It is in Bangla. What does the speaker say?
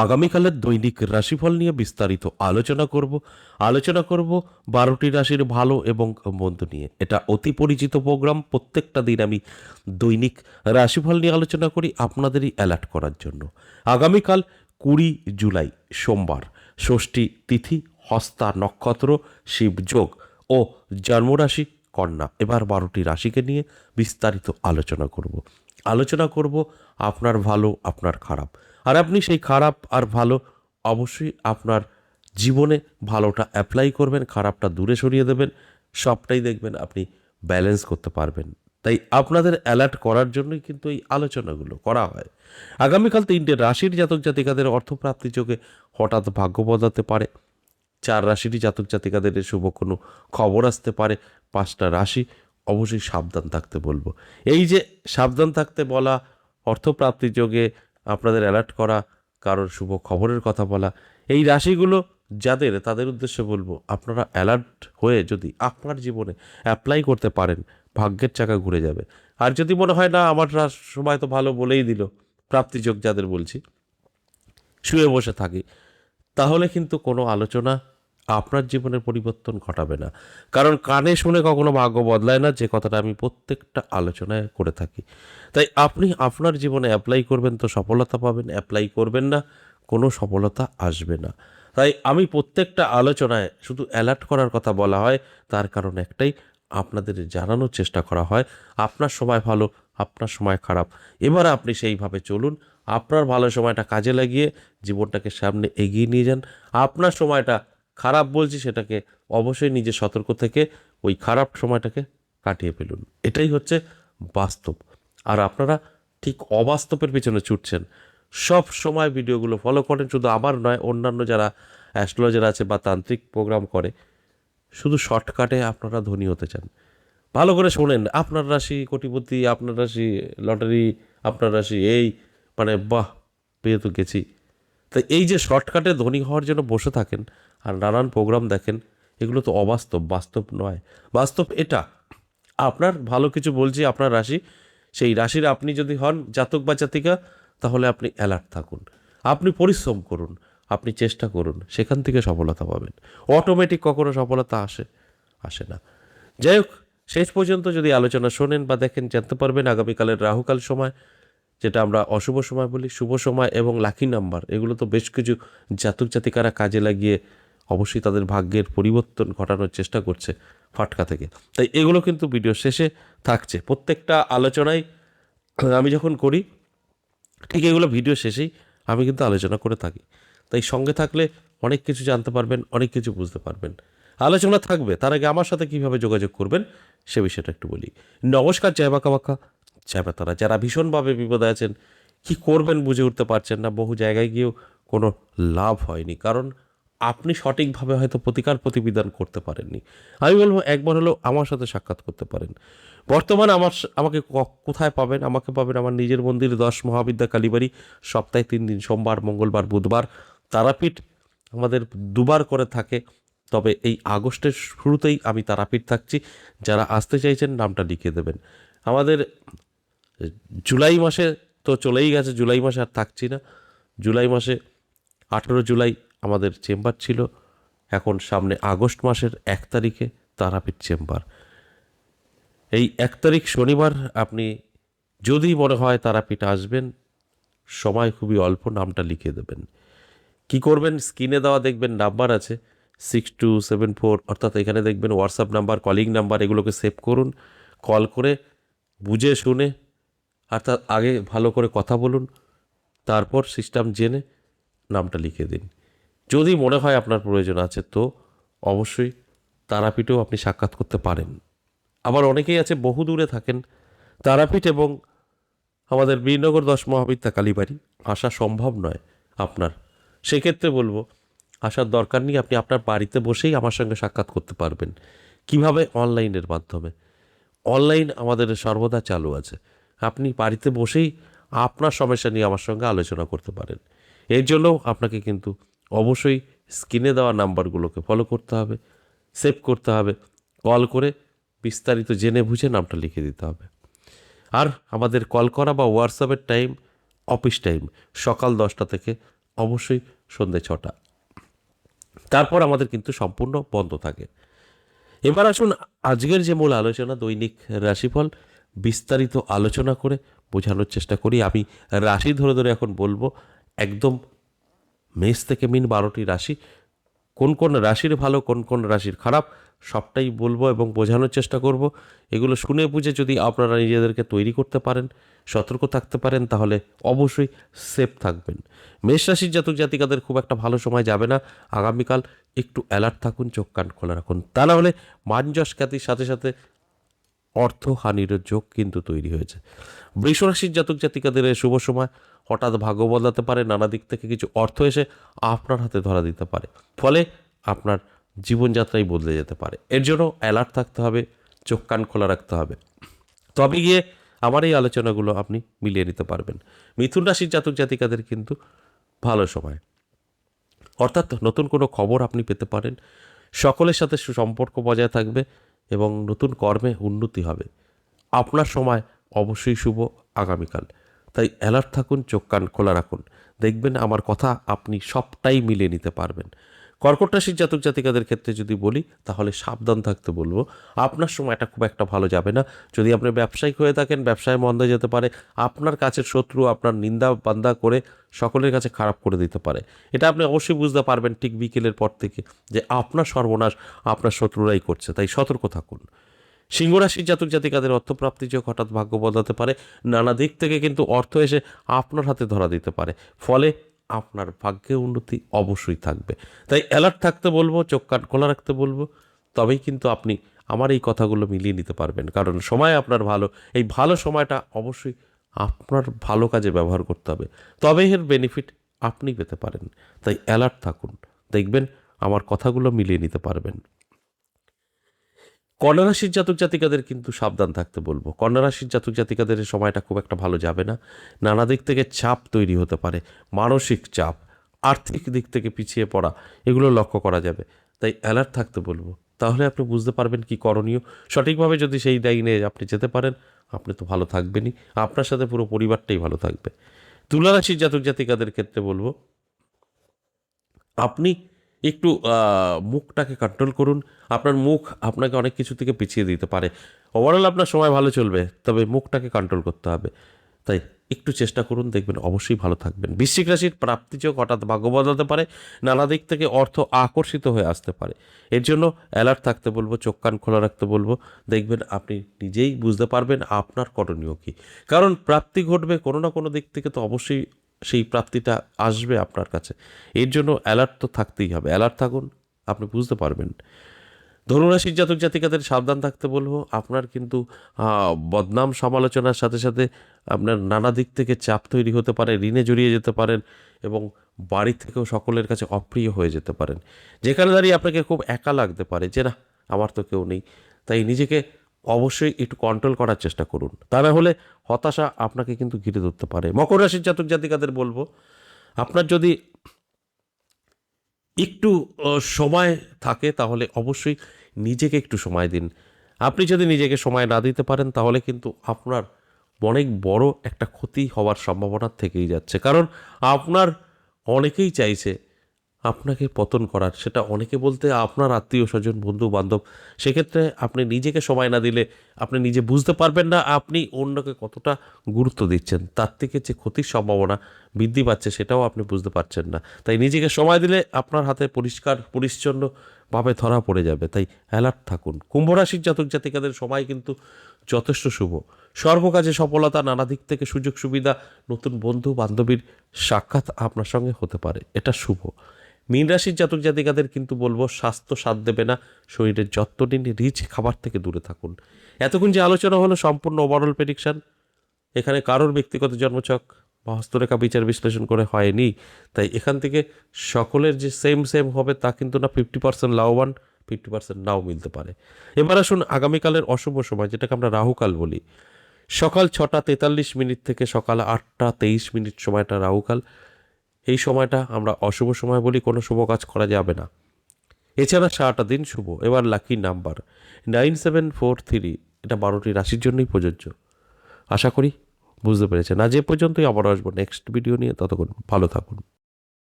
আগামীকালের দৈনিক রাশিফল নিয়ে বিস্তারিত আলোচনা করব 12টি রাশির ভালো এবং মন্দ নিয়ে। এটা অতি পরিচিত প্রোগ্রাম। প্রত্যেকটা দিন আমি দৈনিক রাশিফল নিয়ে আলোচনা করি আপনাদেরই অ্যালার্ট করার জন্য। আগামীকাল 20 জুলাই সোমবার, ষষ্ঠী তিথি, হস্তা নক্ষত্র, শিবযোগ ও জন্মরাশি কন্যা। এবার 12টি রাশিকে নিয়ে বিস্তারিত আলোচনা করব আপনার ভালো, আপনার খারাপ। আর আপনি সেই খারাপ আর ভালো অবশ্যই আপনার জীবনে ভালোটা অ্যাপ্লাই করবেন, খারাপটা দূরে সরিয়ে দেবেন, সবটাই দেখবেন আপনি ব্যালেন্স করতে পারবেন। তাই আপনাদের অ্যালার্ট করার জন্যই কিন্তু এই আলোচনাগুলো করা হয়। আগামীকাল 3টে রাশির জাতক জাতিকাদের অর্থপ্রাপ্তি যোগে হঠাৎ ভাগ্য বদলাতে পারে। 4 রাশিরই জাতক জাতিকাদের শুভ কোনো খবর আসতে পারে। 5টা রাশি অবশ্যই সাবধান থাকতে বলবো। এই যে সাবধান থাকতে বলা, অর্থপ্রাপ্তি যোগে আপনাদের অ্যালার্ট করা, কারোর শুভ খবরের কথা বলা, এই রাশিগুলো যাদের, তাদের উদ্দেশ্যে বলবো আপনারা অ্যালার্ট হয়ে যদি আপনার জীবনে অ্যাপ্লাই করতে পারেন, ভাগ্যের চাকা ঘুরে যাবে। আর যদি মনে হয় না আমার সময় তো ভালো বলেই দিল, প্রাপ্তিযোগ যাদের বলছি, শুয়ে বসে থাকি, তাহলে কিন্তু কোনো আলোচনা আপনার জীবনের পরিবর্তন ঘটাবে না। কারণ কানে শুনে কখনো ভাগ্য বদলায় না, যে কথাটা আমি প্রত্যেকটা আলোচনায় করে থাকি। তাই আপনি আপনার জীবনে অ্যাপ্লাই করবেন তো সফলতা পাবেন, অ্যাপ্লাই করবেন না কোনো সফলতা আসবে না। তাই আমি প্রত্যেকটা আলোচনায় শুধু অ্যালার্ট করার কথা বলা হয়, তার কারণ একটাই, আপনাদের জানানোর চেষ্টা করা হয় আপনার সময় ভালো, আপনার সময় খারাপ। এবার আপনি সেইভাবে চলুন, আপনার ভালো সময়টা কাজে লাগিয়ে জীবনটাকে সামনে এগিয়ে নিয়ে যান। আপনার সময়টা খারাপ বলছি, সেটাকে অবশ্যই নিজে সতর্ক থেকে ওই খারাপ সময়টাকে কাটিয়ে ফেলুন। এটাই হচ্ছে বাস্তব। আর আপনারা ঠিক অবাস্তবের পিছনে ছুটছেন। সব সময় ভিডিওগুলো ফলো করেন, শুধু আমার নয়, অন্যান্য যারা অ্যাস্ট্রোলজার আছে বা তান্ত্রিক প্রোগ্রাম করে, শুধু শর্টকাটে আপনারা ধনী হতে চান। ভালো করে শোনেন, আপনার রাশি কোটিপতি, আপনার রাশি লটারি, আপনার রাশি এই, মানে বাহ, পেয়ে তো গেছি। তাই এই যে শর্টকাটে ধনী হওয়ার জন্য বসে থাকেন আর নানান প্রোগ্রাম দেখেন, এগুলো তো অবাস্তব, বাস্তব নয়। বাস্তব এটা, আপনার ভালো কিছু বলছি, আপনার রাশি, সেই রাশির আপনি যদি হন জাতক বা জাতিকা, তাহলে আপনি অ্যালার্ট থাকুন, আপনি পরিশ্রম করুন, আপনি চেষ্টা করুন, সেখান থেকে সফলতা পাবেন। অটোমেটিক কখনো সফলতা আসে না। যাই হোক, শেষ পর্যন্ত যদি আলোচনা শোনেন বা দেখেন, জানতে পারবেন আগামীকালের রাহুকাল সময়, যেটা আমরা অশুভ সময় বলি, শুভ সময় এবং লাকি নাম্বার, এগুলো তো বেশ কিছু জাতক জাতিকারা কাজে লাগিয়ে অবশ্যই তাদের ভাগ্যের পরিবর্তন ঘটানোর চেষ্টা করছে ফাটকা থেকে। তাই এগুলো কিন্তু ভিডিও শেষে থাকছে। প্রত্যেকটা আলোচনায় আমি যখন করি, ঠিক এগুলো ভিডিও শেষেই আমি কিন্তু আলোচনা করে থাকি। তাই সঙ্গে থাকলে অনেক কিছু জানতে পারবেন, অনেক কিছু বুঝতে পারবেন। আলোচনা থাকবে, তার আগে আমার সাথে কীভাবে যোগাযোগ করবেন সে বিষয়টা একটু বলি। নমস্কার, জয় মা কামাখ্যা, জয় মা তারা। যারা ভীষণভাবে বিপদে আছেন, কি করবেন বুঝে উঠতে পারছেন না, বহু জায়গায় গিয়েও কোনো লাভ হয়নি, কারণ আপনি সঠিকভাবে হয়তো প্রতিকার প্রতিবিধান করতে পারেননি। আমি বলবো একবার হলেও আমার সাথে সাক্ষাৎ করতে পারেন। বর্তমানে আমাকে কোথায় পাবেন? আমাকে পাবেন আমার নিজের মন্দির 10 মহাবিদ্যা কালীবাড়ি, সপ্তাহে 3 দিন, সোমবার, মঙ্গলবার, বুধবার। তারাপীঠ আমাদের দুবার করে থাকে, তবে এই আগস্টের শুরুতেই আমি তারাপীঠ থাকছি। যারা আসতে চাইছেন নামটা লিখে দেবেন। আমাদের জুলাই মাসে তো চলেই গেছে, জুলাই মাসে আর থাকছি না। জুলাই মাসে 18 জুলাই আমাদের চেম্বার ছিল। এখন সামনে আগস্ট মাসের 1 তারিখে তারাপীঠ চেম্বার। এই 1 তারিখ শনিবার আপনি যদি মনে হয় তারাপীঠ আসবেন, সময় খুবই অল্প, নামটা লিখে দেবেন। কি করবেন? স্ক্রিনে দেওয়া দেখবেন নাম্বার আছে 6274, অর্থাৎ এখানে দেখবেন হোয়াটসঅ্যাপ নাম্বার, কলিং নাম্বার, এগুলোকে সেভ করুন। কল করে বুঝে শুনে, অর্থাৎ আগে ভালো করে কথা বলুন, তারপর সিস্টেম জেনে নামটা লিখে দিন। যদি মনে হয় আপনার প্রয়োজন আছে, তো অবশ্যই তারাপীঠেও আপনি সাক্ষাৎ করতে পারেন। আবার অনেকেই আছে বহু দূরে থাকেন, তারাপীঠ এবং আমাদের বীরনগর 10 মহাবিদ্যা কালীবাড়ি আসা সম্ভব নয় আপনার, সেক্ষেত্রে বলবো আসার দরকার নেই। আপনি আপনার বাড়িতে বসেই আমার সঙ্গে সাক্ষাৎ করতে পারবেন। কিভাবে? অনলাইনের মাধ্যমে। অনলাইন আমাদের সর্বদা চালু আছে। আপনি বাড়িতে বসেই আপনার সমস্যা নিয়ে আমার সঙ্গে আলোচনা করতে পারেন। এর জন্যও আপনাকে কিন্তু অবশ্যই স্ক্রিনে দেওয়া নাম্বারগুলোকে ফলো করতে হবে, সেভ করতে হবে, কল করে বিস্তারিত জেনে বুঝে নামটা লিখে দিতে হবে। আর আমাদের কল করা বা হোয়াটসঅ্যাপের টাইম, অফিস টাইম সকাল 10টা থেকে অবশ্যই সন্ধ্যে 6টা, তারপর আমাদের কিন্তু সম্পূর্ণ বন্ধ থাকে। এবার আসুন আজকের যে মূল আলোচনা, দৈনিক রাশিফল, বিস্তারিত আলোচনা করে বোঝানোর চেষ্টা করি। আমি রাশি ধরে ধরে এখন বলবো, একদম মেষ থেকে মিন 12টি রাশি, কোন কোন রাশির ভালো কোন কোন রাশির খারাপ সবটাই বলবো এবং বোঝানোর চেষ্টা করব। এগুলো শুনে বুঝে যদি আপনারা নিজেদেরকে তৈরি করতে পারেন, সতর্ক থাকতে পারেন, তাহলে অবশ্যই সেফ থাকবেন। মেষ রাশির জাতক জাতিকাদের খুব একটা ভালো সময় যাবে না আগামীকাল। একটু অ্যালার্ট থাকুন, চোখ কান খোলা রাখুন, তা না হলে মান যশ খ্যাতির সাথে সাথে অর্থহানির যোগ কিন্তু তৈরি হয়েছে। বৃষ রাশির জাতক জাতিকাদের এই শুভ সময়, হঠাৎ ভাগ্য বদলাতে পারে, নানা দিক থেকে কিছু অর্থ এসে আপনার হাতে ধরা দিতে পারে, ফলে আপনার জীবনযাত্রাই বদলে যেতে পারে। এর জন্য অ্যালার্ট থাকতে হবে, চোখ কান খোলা রাখতে হবে, তবে গিয়ে আমার এই আলোচনাগুলো আপনি মিলিয়ে নিতে পারবেন। মিথুন রাশির জাতক জাতিকাদের কিন্তু ভালো সময়, অর্থাৎ নতুন কোনো খবর আপনি পেতে পারেন, সকলের সাথে সুসম্পর্ক বজায় থাকবে এবং নতুন কর্মে উন্নতি হবে। আপনার সময় অবশ্যই শুভ আগামীকাল, তাই অ্যালার্ট থাকুন, চোখ কান খোলা রাখুন, দেখবেন আমার কথা আপনি সবটাই মিলিয়ে নিতে পারবেন। কর্কট রাশির জাতক জাতিকাদের ক্ষেত্রে যদি বলি, তাহলে সাবধান থাকতে বলবো। আপনার সময়টা খুব একটা ভালো যাবে না। যদি আপনি ব্যবসায়িক হয়ে থাকেন, ব্যবসায় মন্দা যেতে পারে, আপনার কাছের শত্রু আপনার নিন্দা বান্দা করে সকলের কাছে খারাপ করে দিতে পারে। এটা আপনি অবশ্যই বুঝতে পারবেন ঠিক বিকেলের পর থেকে, যে আপনার সর্বনাশ আপনার শত্রুরাই করছে, তাই সতর্ক থাকুন। সিংহ রাশির জাতক জাতিকাদের অর্থপ্রাপ্তির যোগ, হঠাৎ ভাগ্য বদলাতে পারে, নানা দিক থেকে কিন্তু অর্থ এসে আপনার হাতে ধরা দিতে পারে, ফলে আপনার ভাগ্যে উন্নতি অবশ্যই থাকবে। তাই অ্যালার্ট থাকতে বলবো, চোখ কান খোলা রাখতে বলবো, তবেই কিন্তু আপনি আমার এই কথাগুলো মিলিয়ে নিতে পারবেন। কারণ সময় আপনার ভালো, এই ভালো সময়টা অবশ্যই আপনার ভালো কাজে ব্যবহার করতে হবে, তবে এর বেনিফিট আপনি পেতে পারেন। তাই অ্যালার্ট থাকুন, দেখবেন আমার কথাগুলো মিলিয়ে নিতে পারবেন। কন্যা রাশির জাতক জাতিকাদের কিন্তু সাবধান থাকতে বলবো। কন্যা রাশির জাতক জাতিকাদের এই সময়টা খুব একটা ভালো যাবে না, নানা দিক থেকে চাপ তৈরি হতে পারে, মানসিক চাপ, আর্থিক দিক থেকে পিছিয়ে পড়া, এগুলো লক্ষ্য করা যাবে। তাই অ্যালার্ট থাকতে বলবো, তাহলে আপনি বুঝতে পারবেন কি করণীয়। সঠিকভাবে যদি সেই লাইনে আপনি যেতে পারেন, আপনি তো ভালো থাকবেনই, আপনার সাথে পুরো পরিবারটাই ভালো থাকবে। তুলা রাশির জাতক জাতিকাদের ক্ষেত্রে বলবো, আপনি একটু মুখটাকে কন্ট্রোল করুন। আপনার মুখ আপনাকে অনেক কিছু থেকে পিছিয়ে দিতে পারে। ওভারঅল আপনার সময় ভালো চলবে, তবে মুখটাকে কন্ট্রোল করতে হবে। তাই একটু চেষ্টা করুন, দেখবেন অবশ্যই ভালো থাকবেন। বৃশ্চিক রাশির প্রাপ্তিযোগ, হঠাৎ ভাগ্য বদলাতে পারে, নানা দিক থেকে অর্থ আকর্ষিত হয়ে আসতে পারে। এর জন্য অ্যালার্ট থাকতে বলবো, চোখ কান খোলা রাখতে বলবো, দেখবেন আপনি নিজেই বুঝতে পারবেন আপনার করণীয় কী। কারণ প্রাপ্তি ঘটবে কোনো না কোনো দিক থেকে, তো অবশ্যই সেই প্রাপ্তিটা আসবে আপনার কাছে। এর জন্য অ্যালার্ট তো থাকতেই হবে, অ্যালার্ট থাকুন, আপনি বুঝতে পারবেন। ধনুরাশির জাতক জাতিকাদের সাবধান থাকতে বলবো। আপনার কিন্তু বদনাম সমালোচনার সাথে সাথে আপনার নানা দিক থেকে চাপ তৈরি হতে পারে, ঋণে জড়িয়ে যেতে পারেন এবং বাড়ি থেকেও সকলের কাছে অপ্রিয় হয়ে যেতে পারেন, যেখানে দাঁড়িয়ে আপনাকে খুব একা লাগতে পারে, যে না আমার তো কেউ নেই। তাই নিজেকে অবশ্যই একটু কন্ট্রোল করার চেষ্টা করুন, তা না হলে হতাশা আপনাকে কিন্তু ঘিরে ধরতে পারে। মকর রাশির জাতক জাতিকাদের বলবো, আপনার যদি একটু সময় থাকে, তাহলে অবশ্যই নিজেকে একটু সময় দিন। আপনি যদি নিজেকে সময় না দিতে পারেন, তাহলে কিন্তু আপনার অনেক বড় একটা ক্ষতি হওয়ার সম্ভাবনা থেকেই যাচ্ছে। কারণ আপনার অনেকেই চাইছে আপনাকে পতন করার, সেটা অনেকে বলতে আপনার আত্মীয় স্বজন বন্ধু বান্ধব। সেক্ষেত্রে আপনি নিজেকে সময় না দিলে আপনি নিজে বুঝতে পারবেন না আপনি অন্যকে কতটা গুরুত্ব দিচ্ছেন, তার থেকে যে ক্ষতির সম্ভাবনা বৃদ্ধি পাচ্ছে সেটাও আপনি বুঝতে পারছেন না। তাই নিজেকে সময় দিলে আপনার হাতে পরিষ্কার পরিচ্ছন্নভাবে ধরা পড়ে যাবে। তাই অ্যালার্ট থাকুন। কুম্ভ রাশির জাতক জাতিকাদের সময় কিন্তু যথেষ্ট শুভ, সর্বকাজে সফলতা, নানা দিক থেকে সুযোগ সুবিধা, নতুন বন্ধু বান্ধবীর সাক্ষাৎ আপনার সঙ্গে হতে পারে, এটা শুভ। মীন রাশির জাতক জাতিকাদের কিন্তু বলবো, স্বাস্থ্য সাথ দেবে না, শরীরের যত্ন নিন, রিচ খাবার থেকে দূরে থাকুন। এতক্ষণ যে আলোচনা হলো সম্পূর্ণ ওভারঅল প্রেডিকশন, এখানে কারোর ব্যক্তিগত জন্মছক বা হস্তরেখা বিচার বিশ্লেষণ করে হয়নি। তাই এখান থেকে সকলের যে সেম সেম হবে তা কিন্তু না, 50% লাভবান, 50% নাও মিলতে পারে। এবার আসুন আগামীকালের অশুভ সময়, যেটাকে আমরা রাহুকাল বলি। সকাল 6:43 থেকে সকাল 8:23 সময়টা রাহুকাল। এই সময়টা আমরা অশুভ সময় বলি, কোনো শুভ কাজ করা যাবে না। এছাড়া সারাটা দিন শুভ। এবার লাকি নাম্বার 9743, এটা 12টি রাশির জন্যই প্রযোজ্য। আশা করি বুঝতে পেরেছেন। আজ এ পর্যন্তই, আবার আসবো নেক্সট ভিডিও নিয়ে। ততক্ষণ ভালো থাকুন।